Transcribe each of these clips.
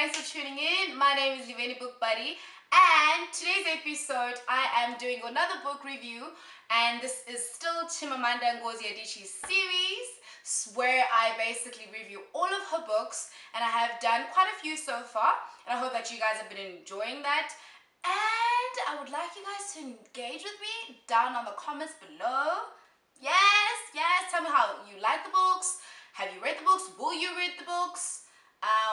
thanks for tuning in. My name is Bookbuddy, and today's episode I am doing another book review, and this is still Chimamanda Ngozi Adichie's series where I basically review all of her books, and I have done quite a few so far, and I hope that you guys have been enjoying that. And I would like you guys to engage with me down on the comments below. Yes, tell me how you like the books. Have you read the books? Will you read the books?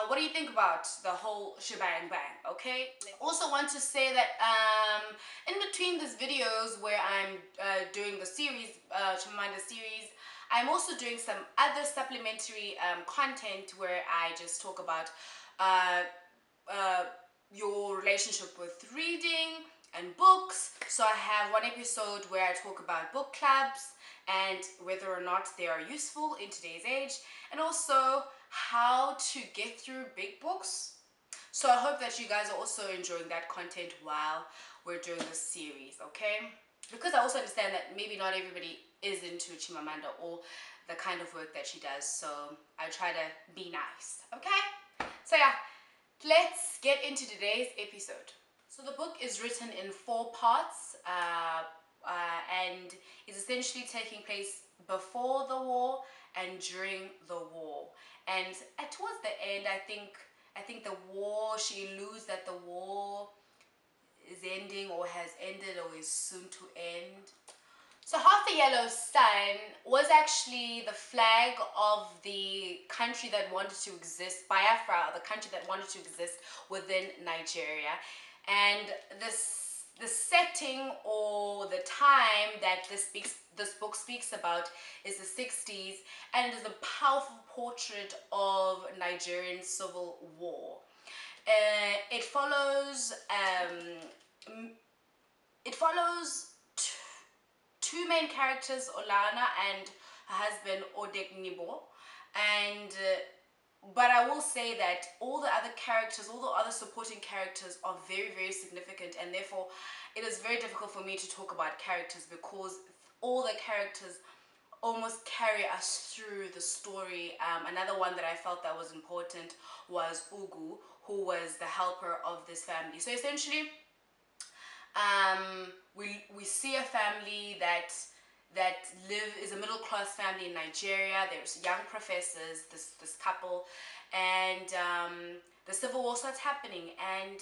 What do you think about the whole shebang bang, okay? I also want to say that in between these videos where I'm doing the series, Chimamanda series, I'm also doing some other supplementary content where I just talk about your relationship with reading and books. So I have one episode where I talk about book clubs and whether or not they are useful in today's age, and also how to get through big books. So I hope that you guys are also enjoying that content while we're doing this series, okay? Because I also understand that maybe not everybody is into Chimamanda or the kind of work that she does, so I try to be nice, okay? So yeah, let's get into today's episode. So the book is written in 4 parts and is essentially taking place before the war and during the war. And towards the end, I think the war, she alludes that the war is ending or has ended or is soon to end. So half the yellow sun was actually the flag of the country that wanted to exist, Biafra, the country that wanted to exist within Nigeria. And the setting or the time that this book speaks about is the 60s, and it is a powerful portrait of Nigerian civil war. It follows two main characters, Olana and her husband Odegnibo, and but I will say that all the other characters, all the other supporting characters are very, very significant, and therefore it is very difficult for me to talk about characters because all the characters almost carry us through the story. Another one that I felt that was important was Ugu, who was the helper of this family. So essentially, we see a family that is a middle-class family in Nigeria. There's young professors, this couple, and the civil war starts happening, and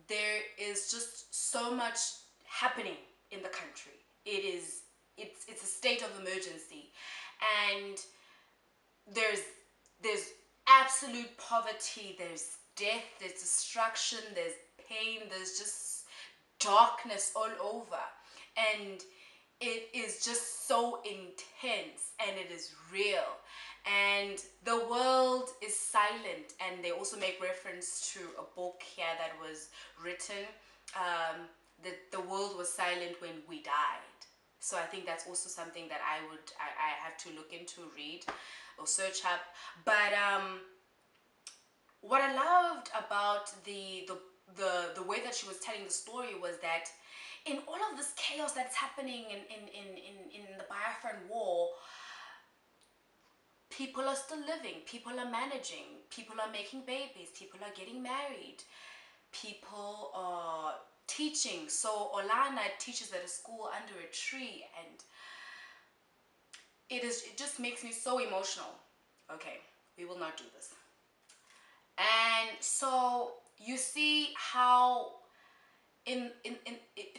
there is just so much happening in the country. It's a state of emergency, and there's absolute poverty, there's death, there's destruction, there's pain, there's just darkness all over, and it is just so intense, and it is real, and the world is silent. And they also make reference to a book here that was written, that the world was silent when we died. So I think that's also something that I have to look into, read or search up. But what I loved about the way that she was telling the story was that in all of this chaos that's happening in the Biafran war, people are still living, people are managing, people are making babies, people are getting married, people are teaching. So Olana teaches at a school under a tree, and it just makes me so emotional. Okay, we will not do this. And so you see how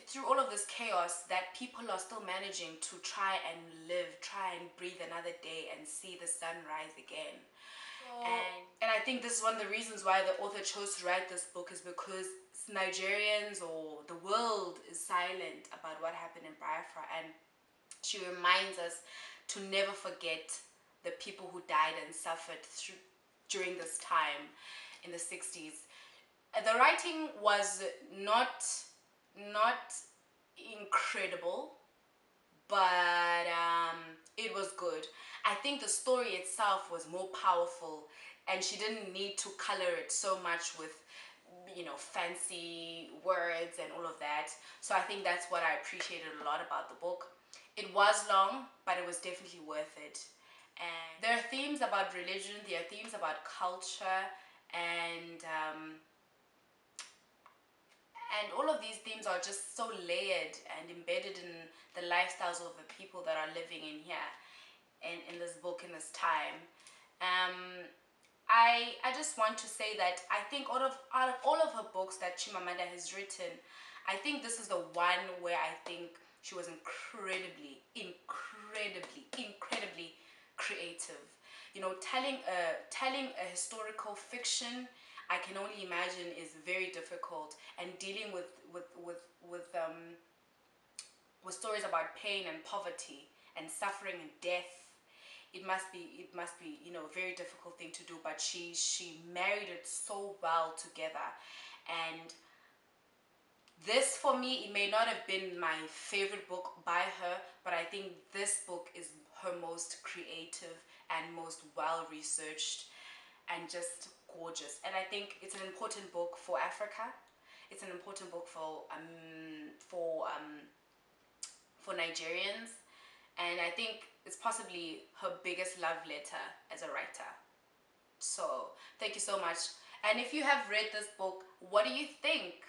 through all of this chaos that people are still managing to try and live, try and breathe another day and see the sun rise again. And I think this is one of the reasons why the author chose to write this book, is because Nigerians or the world is silent about what happened in Biafra, and she reminds us to never forget the people who died and suffered during this time in the 60s. The writing was not incredible, but it was good. I think the story itself was more powerful, and she didn't need to color it so much with, you know, fancy words and all of that. So I think that's what I appreciated a lot about the book. It was long, but it was definitely worth it. And there are themes about religion, there are themes about culture, and all of these themes are just so layered and embedded in the lifestyles of the people that are living in here, in this book, in this time. I just want to say that I think out of all of her books that Chimamanda has written, I think this is the one where I think she was incredibly creative. You know, telling a historical fiction, I can only imagine, is very difficult, and dealing with stories about pain and poverty and suffering and death, it must be, you know, a very difficult thing to do, but she married it so well together. And this, for me, it may not have been my favorite book by her, but I think this book is her most creative and most well researched and just gorgeous. And I think it's an important book for Africa. It's an important book for Nigerians, and I think it's possibly her biggest love letter as a writer. So thank you so much. And if you have read this book, what do you think?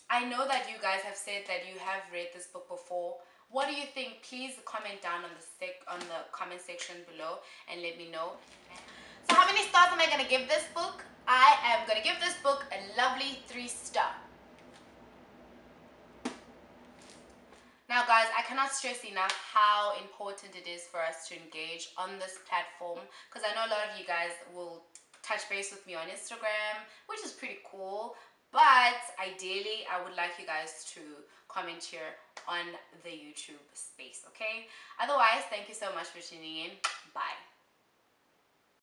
I know that you guys have said that you have read this book before. What do you think? Please comment down on the comment section below and let me know. So how many stars am I gonna give this book? I am gonna give this book a lovely 3-star. Now guys, I cannot stress enough how important it is for us to engage on this platform, because I know a lot of you guys will touch base with me on Instagram, which is pretty cool, but ideally I would like you guys to comment here on the YouTube space, okay? Otherwise, thank you so much for tuning in. Bye.